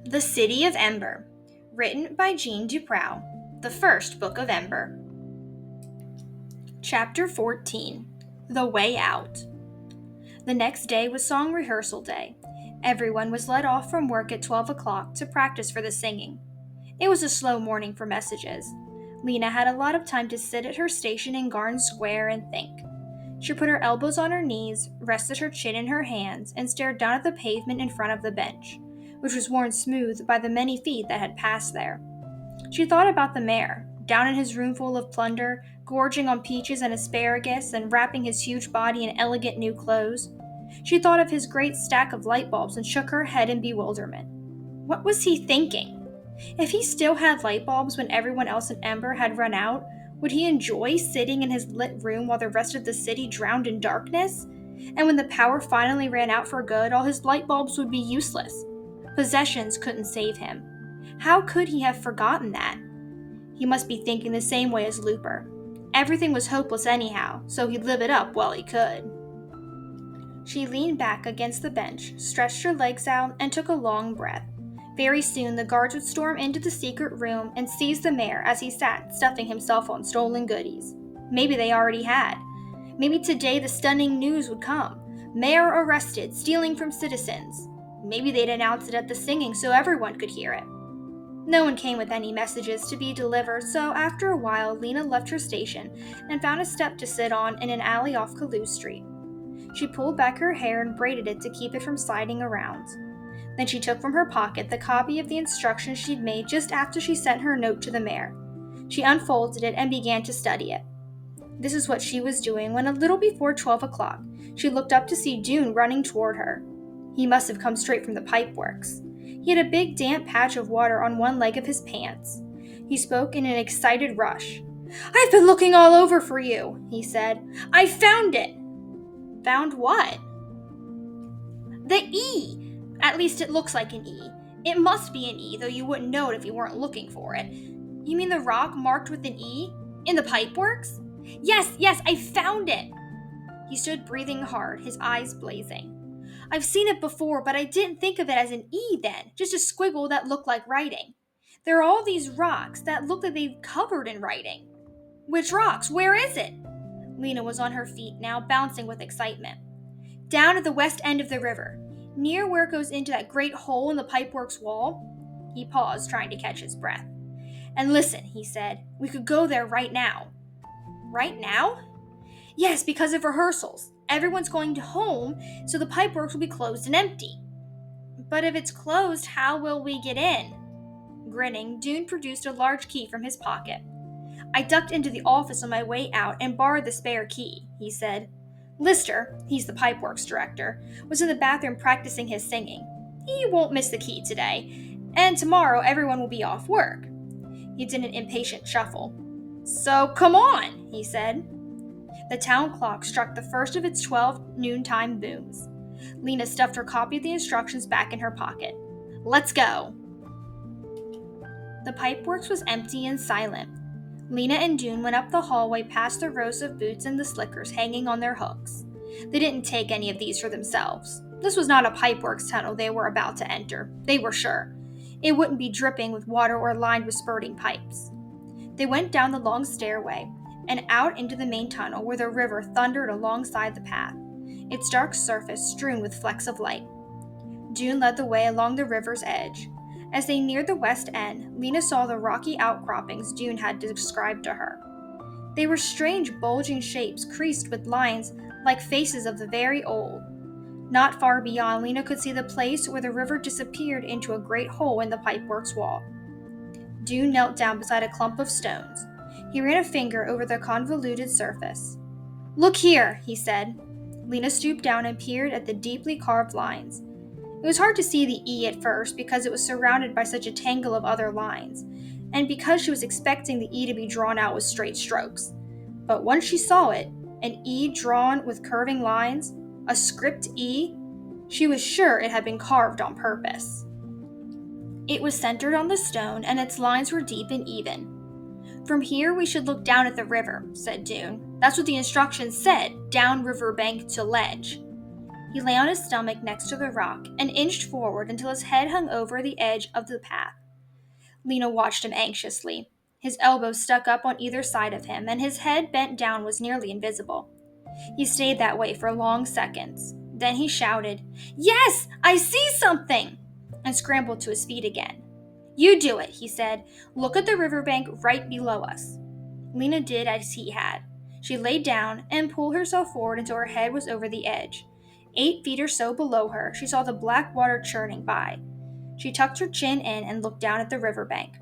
The City of Ember, written by Jeanne DuPrau, the first book of Ember. Chapter 14, The Way Out. The next day was song rehearsal day. Everyone was let off from work at 12 o'clock to practice for the singing. It was a slow morning for messages. Lena had a lot of time to sit at her station in Garden Square and think. She put her elbows on her knees, rested her chin in her hands, and stared down at the pavement in front of the bench, which was worn smooth by the many feet that had passed there. She thought about the mayor, down in his room full of plunder, gorging on peaches and asparagus and wrapping his huge body in elegant new clothes. She thought of his great stack of light bulbs and shook her head in bewilderment. What was he thinking? If he still had light bulbs when everyone else in Ember had run out, would he enjoy sitting in his lit room while the rest of the city drowned in darkness? And when the power finally ran out for good, all his light bulbs would be useless. Possessions couldn't save him. How could he have forgotten that? He must be thinking the same way as Looper. Everything was hopeless anyhow, so he'd live it up while he could. She leaned back against the bench, stretched her legs out, and took a long breath. Very soon the guards would storm into the secret room and seize the mayor as he sat stuffing himself on stolen goodies. Maybe they already had. Maybe today the stunning news would come. Mayor arrested, stealing from citizens. Maybe they'd announce it at the singing so everyone could hear it. No one came with any messages to be delivered, so after a while Lena left her station and found a step to sit on in an alley off Calloo Street. She pulled back her hair and braided it to keep it from sliding around. Then she took from her pocket the copy of the instructions she'd made just after she sent her note to the mayor. She unfolded it and began to study it. This is what she was doing when a little before 12 o'clock, she looked up to see Dune running toward her. He must have come straight from the pipeworks. He had a big damp patch of water on one leg of his pants. He spoke in an excited rush. "I've been looking all over for you," he said. "I found it." Found what? The E! At least it looks like an E. It must be an E, though you wouldn't know it if you weren't looking for it. You mean the rock marked with an E? In the pipeworks? Yes, I found it! He stood breathing hard, his eyes blazing. I've seen it before, but I didn't think of it as an E then, just a squiggle that looked like writing. There are all these rocks that look like they've covered in writing. Which rocks? Where is it? Lena was on her feet now, bouncing with excitement. Down at the west end of the river, near where it goes into that great hole in the pipeworks wall. He paused, trying to catch his breath. And listen, he said, we could go there right now. Right now? Yes, because of rehearsals. Everyone's going home, so the pipeworks will be closed and empty. But if it's closed, how will we get in? Grinning, Dune produced a large key from his pocket. I ducked into the office on my way out and borrowed the spare key, he said. Lister, he's the pipeworks director, was in the bathroom practicing his singing. He won't miss the key today, and tomorrow everyone will be off work. He did an impatient shuffle. So come on, he said. The town clock struck the first of its 12 noontime booms. Lena stuffed her copy of the instructions back in her pocket. Let's go. The pipeworks was empty and silent. Lena and Dune went up the hallway past the rows of boots and the slickers hanging on their hooks. They didn't take any of these for themselves. This was not a pipeworks tunnel they were about to enter, they were sure. It wouldn't be dripping with water or lined with spurting pipes. They went down the long stairway and out into the main tunnel where the river thundered alongside the path, its dark surface strewn with flecks of light. Dune led the way along the river's edge. As they neared the west end, Lena saw the rocky outcroppings Dune had described to her. They were strange bulging shapes creased with lines like faces of the very old. Not far beyond, Lena could see the place where the river disappeared into a great hole in the pipeworks wall. Dune knelt down beside a clump of stones. He ran a finger over the convoluted surface. Look here, he said. Lena stooped down and peered at the deeply carved lines. It was hard to see the E at first because it was surrounded by such a tangle of other lines, and because she was expecting the E to be drawn out with straight strokes. But once she saw it, an E drawn with curving lines, a script E, she was sure it had been carved on purpose. It was centered on the stone, and its lines were deep and even. From here we should look down at the river, said Dune. That's what the instructions said, down river bank to ledge. He lay on his stomach next to the rock and inched forward until his head hung over the edge of the path. Lena watched him anxiously. His elbows stuck up on either side of him, and his head bent down was nearly invisible. He stayed that way for long seconds. Then he shouted, "Yes, I see something!" and scrambled to his feet again. "You do it," he said. "Look at the riverbank right below us." Lena did as he had. She laid down and pulled herself forward until her head was over the edge. 8 feet or so below her, she saw the black water churning by. She tucked her chin in and looked down at the riverbank.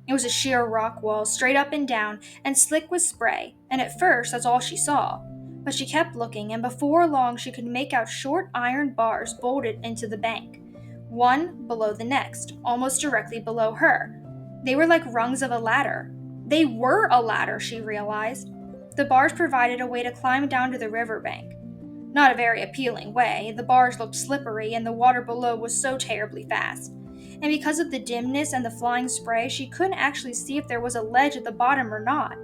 It was a sheer rock wall, straight up and down, and slick with spray, and at first that's all she saw. But she kept looking, and before long she could make out short iron bars bolted into the bank, one below the next, almost directly below her. They were like rungs of a ladder. They were a ladder, she realized. The bars provided a way to climb down to the riverbank. Not a very appealing way. The bars looked slippery, and the water below was so terribly fast. And because of the dimness and the flying spray, she couldn't actually see if there was a ledge at the bottom or not.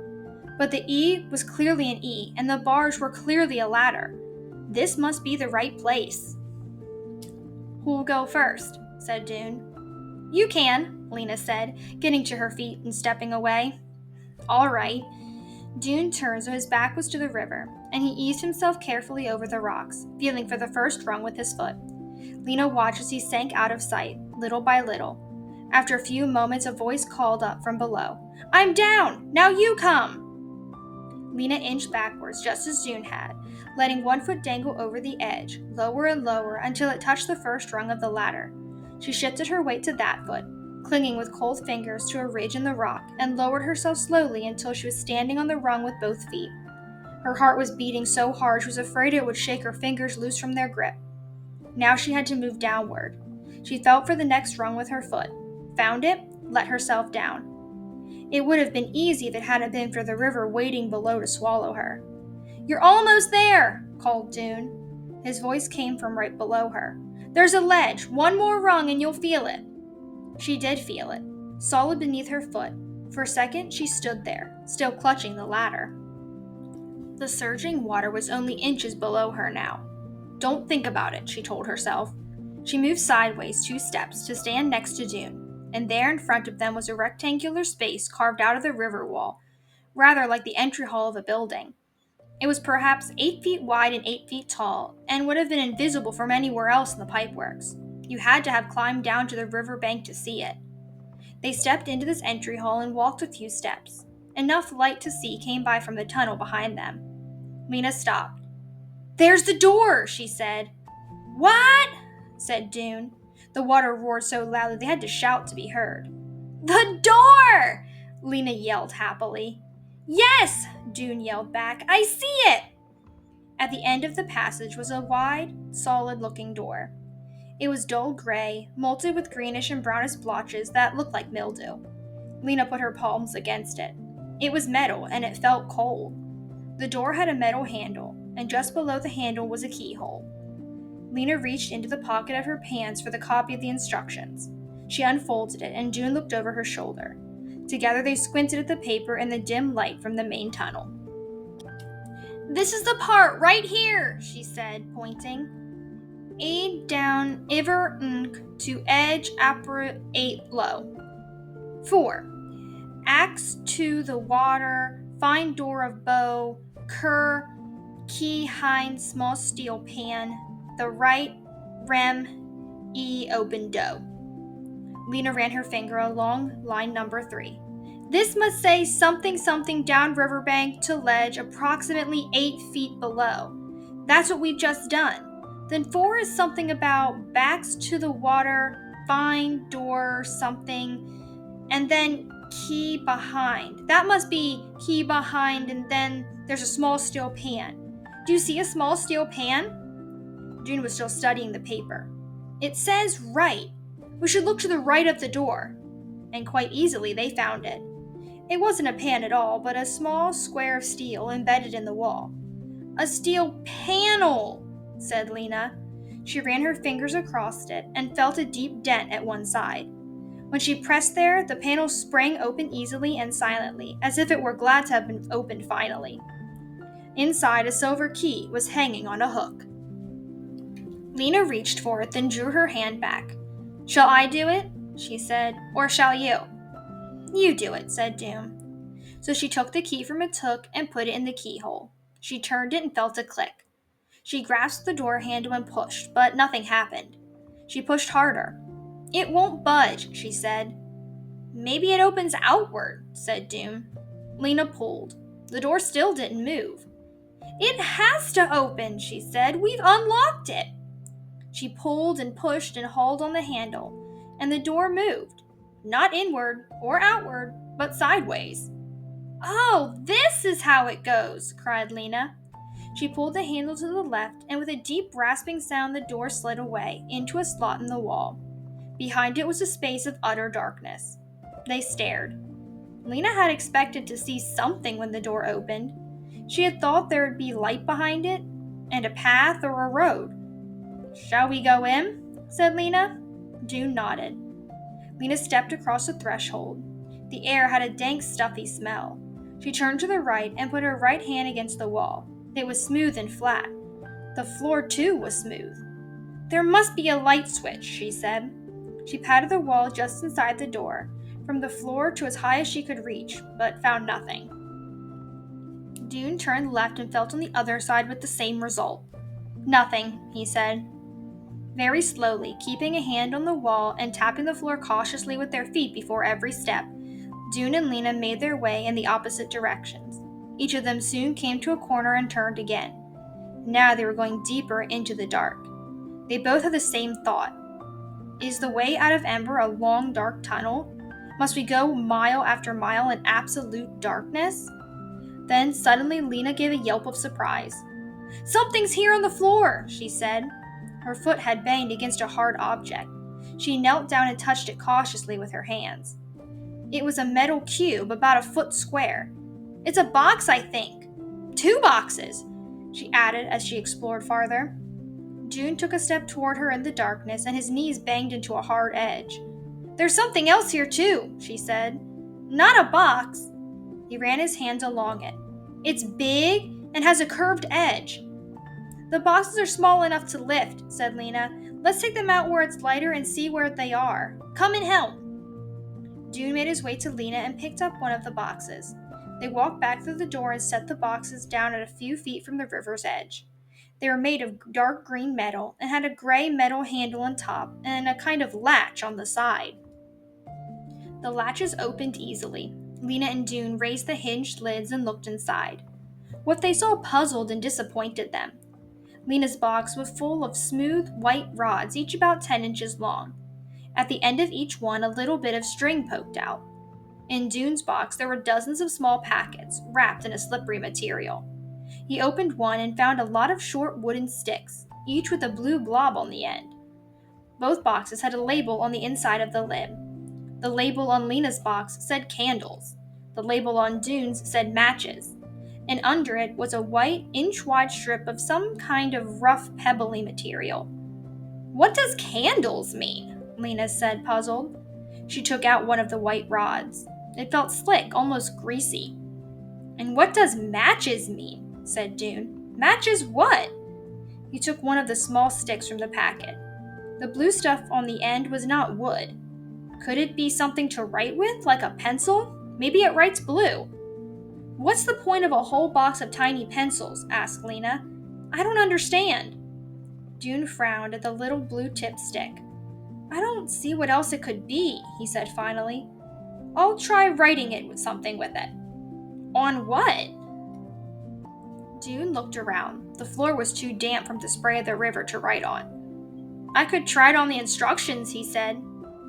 But the E was clearly an E, and the bars were clearly a ladder. This must be the right place. "Who'll go first?" said Dune. "You can," Lena said, getting to her feet and stepping away. "All right." Dune turned so his back was to the river, and he eased himself carefully over the rocks, feeling for the first rung with his foot. Lena watched as he sank out of sight, little by little. After a few moments, a voice called up from below, "I'm down! Now you come!" Lena inched backwards just as Dune had, letting one foot dangle over the edge, lower and lower until it touched the first rung of the ladder. She shifted her weight to that foot, clinging with cold fingers to a ridge in the rock, and lowered herself slowly until she was standing on the rung with both feet. Her heart was beating so hard she was afraid it would shake her fingers loose from their grip. Now she had to move downward. She felt for the next rung with her foot, found it, let herself down. It would have been easy if it hadn't been for the river waiting below to swallow her. "You're almost there," called Dune. His voice came from right below her. "There's a ledge. One more rung and you'll feel it." She did feel it, solid beneath her foot. For a second, she stood there, still clutching the ladder. The surging water was only inches below her now. "Don't think about it," she told herself. She moved sideways 2 steps to stand next to Dune, and there in front of them was a rectangular space carved out of the river wall, rather like the entry hall of a building. It was perhaps 8 feet wide and 8 feet tall, and would have been invisible from anywhere else in the pipeworks. You had to have climbed down to the river bank to see it. They stepped into this entry hall and walked a few steps. Enough light to see came by from the tunnel behind them. Lena stopped. "There's the door," she said. "What?" said Dune. The water roared so loudly they had to shout to be heard. "The door!" Lena yelled happily. "Yes!" Dune yelled back. "I see it!" At the end of the passage was a wide, solid-looking door. It was dull gray, molted with greenish and brownish blotches that looked like mildew. Lena put her palms against it. It was metal, and it felt cold. The door had a metal handle, and just below the handle was a keyhole. Lena reached into the pocket of her pants for the copy of the instructions. She unfolded it, and Dune looked over her shoulder. Together they squinted at the paper in the dim light from the main tunnel. "This is the part right here," she said, pointing. "Aid down, iver to edge apparate low. 4. Axe to the water, find door of bow, cur, key hind small steel pan, the right, rem, e open dough." Lena ran her finger along line number 3. "This must say something something down riverbank to ledge approximately 8 feet below. That's what we've just done. Then 4 is something about backs to the water, find door something, and then key behind. That must be key behind, and then there's a small steel pan. Do you see a small steel pan?" June was still studying the paper. "It says right. We should look to the right of the door." And quite easily they found it. It wasn't a pan at all, but a small square of steel embedded in the wall. "A steel panel," said Lena. She ran her fingers across it and felt a deep dent at one side. When she pressed there, the panel sprang open easily and silently, as if it were glad to have been opened finally. Inside, a silver key was hanging on a hook. Lena reached for it, then drew her hand back. "Shall I do it?" she said, "or shall you?" "You do it," said Dune. So she took the key from its hook and put it in the keyhole. She turned it and felt a click. She grasped the door handle and pushed, but nothing happened. She pushed harder. "It won't budge," she said. "Maybe it opens outward," said Dune. Lena pulled. The door still didn't move. "It has to open," she said. "We've unlocked it." She pulled and pushed and hauled on the handle, and the door moved. Not inward or outward, but sideways. "Oh, this is how it goes," cried Lena. She pulled the handle to the left, and with a deep rasping sound, the door slid away into a slot in the wall. Behind it was a space of utter darkness. They stared. Lena had expected to see something when the door opened. She had thought there would be light behind it, and a path or a road. "Shall we go in?" said Lena. Dune nodded. Lena stepped across the threshold. The air had a dank, stuffy smell. She turned to the right and put her right hand against the wall. It was smooth and flat. The floor, too, was smooth. "There must be a light switch," she said. She patted the wall just inside the door, from the floor to as high as she could reach, but found nothing. Dune turned left and felt on the other side with the same result. "Nothing," he said. Very slowly, keeping a hand on the wall and tapping the floor cautiously with their feet before every step, Dune and Lena made their way in the opposite directions. Each of them soon came to a corner and turned again. Now they were going deeper into the dark. They both had the same thought. Is the way out of Ember a long, dark tunnel? Must we go mile after mile in absolute darkness? Then suddenly Lena gave a yelp of surprise. "Something's here on the floor," she said. Her foot had banged against a hard object. She knelt down and touched it cautiously with her hands. It was a metal cube about a foot square. "It's a box, I think." "Two boxes," she added as she explored farther. Dune took a step toward her in the darkness, and his knees banged into a hard edge. "There's something else here, too," she said. "Not a box." He ran his hands along it. "It's big and has a curved edge." "The boxes are small enough to lift," said Lena. "Let's take them out where it's lighter and see where they are. Come and help." Dune made his way to Lena and picked up one of the boxes. They walked back through the door and set the boxes down at a few feet from the river's edge. They were made of dark green metal and had a gray metal handle on top and a kind of latch on the side. The latches opened easily. Lena and Dune raised the hinged lids and looked inside. What they saw puzzled and disappointed them. Lena's box was full of smooth, white rods, each about 10 inches long. At the end of each one, a little bit of string poked out. In Dune's box, there were dozens of small packets, wrapped in a slippery material. He opened one and found a lot of short wooden sticks, each with a blue blob on the end. Both boxes had a label on the inside of the lid. The label on Lena's box said candles. The label on Dune's said matches. And under it was a white, inch-wide strip of some kind of rough, pebbly material. "What does candles mean?" Lena said, puzzled. She took out one of the white rods. It felt slick, almost greasy. "And what does matches mean?" said Dune. "Matches what?" He took one of the small sticks from the packet. The blue stuff on the end was not wood. Could it be something to write with, like a pencil? Maybe it writes blue. "What's the point of a whole box of tiny pencils?" asked Lena. "I don't understand." Dune frowned at the little blue-tipped stick. "I don't see what else it could be," he said finally. "I'll try writing it with something with it." "On what?" Dune looked around. The floor was too damp from the spray of the river to write on. "I could try it on the instructions," he said.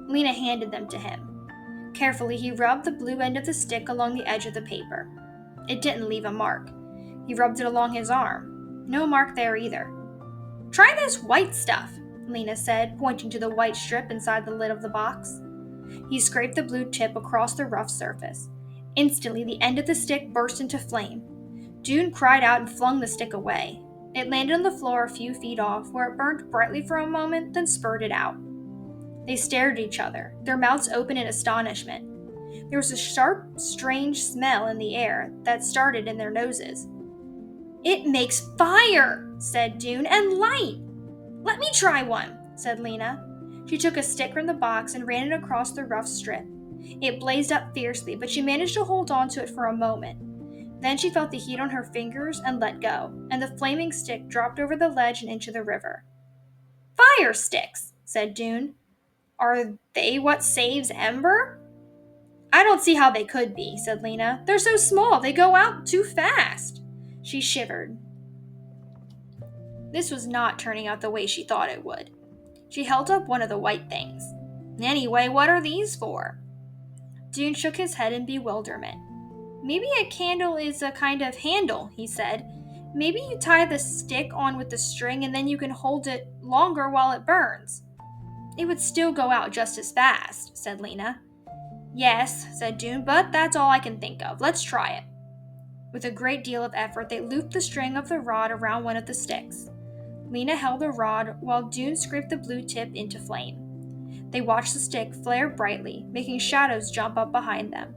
Lena handed them to him. Carefully, he rubbed the blue end of the stick along the edge of the paper. It didn't leave a mark. He rubbed it along his arm. No mark there either. "Try this white stuff," Lena said, pointing to the white strip inside the lid of the box. He scraped the blue tip across the rough surface. Instantly, the end of the stick burst into flame. Dune cried out and flung the stick away. It landed on the floor a few feet off, where it burned brightly for a moment, then spurted out. They stared at each other, their mouths open in astonishment. There was a sharp, strange smell in the air that started in their noses. "It makes fire," said Dune, "and light." "Let me try one," said Lena. She took a stick from the box and ran it across the rough strip. It blazed up fiercely, but she managed to hold on to it for a moment. Then she felt the heat on her fingers and let go, and the flaming stick dropped over the ledge and into the river. "Fire sticks," said Dune. "Are they what saves Ember?" "I don't see how they could be," said Lena. "They're so small, they go out too fast." She shivered. This was not turning out the way she thought it would. She held up one of the white things. "Anyway, what are these for?" Dune shook his head in bewilderment. "Maybe a candle is a kind of handle," he said. "Maybe you tie the stick on with the string and then you can hold it longer while it burns." "It would still go out just as fast," said Lena. "Yes," said Dune, "but that's all I can think of. Let's try it." With a great deal of effort, they looped the string of the rod around one of the sticks. Lena held the rod while Dune scraped the blue tip into flame. They watched the stick flare brightly, making shadows jump up behind them.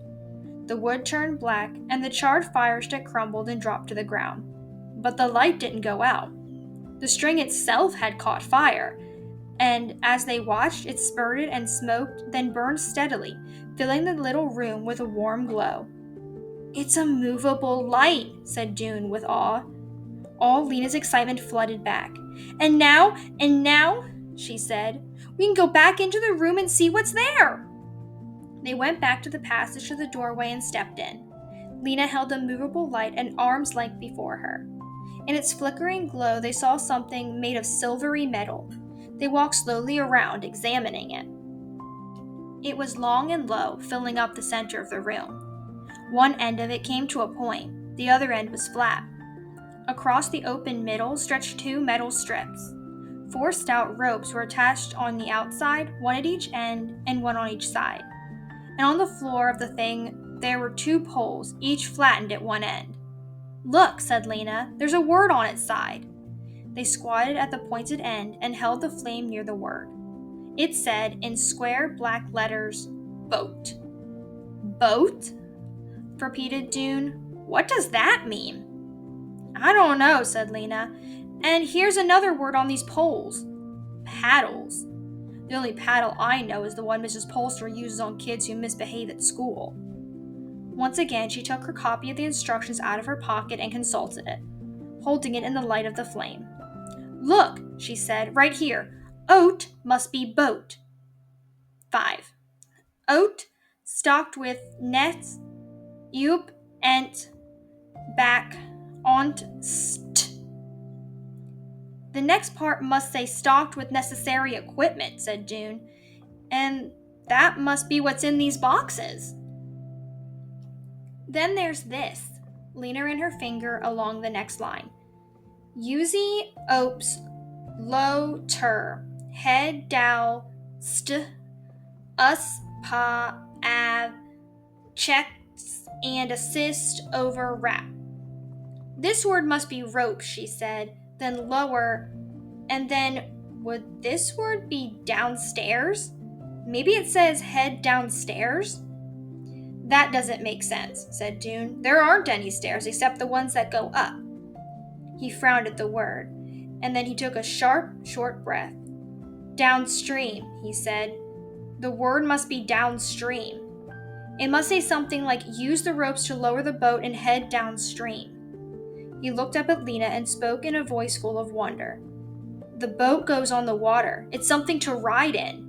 The wood turned black, and the charred fire stick crumbled and dropped to the ground. But the light didn't go out. The string itself had caught fire, and as they watched, it spurted and smoked, then burned steadily, filling the little room with a warm glow. "It's a movable light," said Dune with awe. All Lena's excitement flooded back. And now, she said, "we can go back into the room and see what's there." They went back to the passage to the doorway and stepped in. Lena held the movable light an arm's length before her. In its flickering glow, they saw something made of silvery metal. They walked slowly around, examining it. It was long and low, filling up the center of the room. One end of it came to a point. The other end was flat. Across the open middle stretched 2 metal strips. 4 stout ropes were attached on the outside, one at each end and one on each side. And on the floor of the thing, there were 2 poles, each flattened at one end. "Look," said Lena, "there's a word on its side." They squatted at the pointed end and held the flame near the word. It said, in square black letters, "Boat." "Boat?" repeated Dune. "What does that mean?" "I don't know," said Lena. "And here's another word on these poles. Paddles. The only paddle I know is the one Mrs. Polster uses on kids who misbehave at school." Once again, she took her copy of the instructions out of her pocket and consulted it, holding it in the light of the flame. "Look," she said, "right here. Oat must be boat." 5. Oat, stocked with nets, up, ent, back, ont, st. "The next part must say stocked with necessary equipment," said Dune. "And that must be what's in these boxes." "Then there's this." Lena ran her finger along the next line. "Usi ops lo ter head dow st us pa av checks and assist over rap." "This word must be rope," she said, then lower, and then would this word be downstairs? Maybe it says head downstairs? "That doesn't make sense," said Dune. "There aren't any stairs except the ones that go up." He frowned at the word, and then he took a sharp, short breath. "Downstream," he said. "The word must be downstream. It must say something like use the ropes to lower the boat and head downstream." He looked up at Lena and spoke in a voice full of wonder. "The boat goes on the water. It's something to ride in."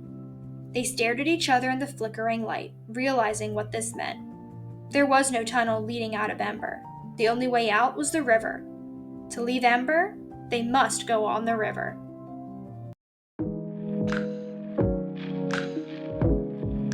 They stared at each other in the flickering light, realizing what this meant. There was no tunnel leading out of Ember. The only way out was the river. To leave Ember, they must go on the river.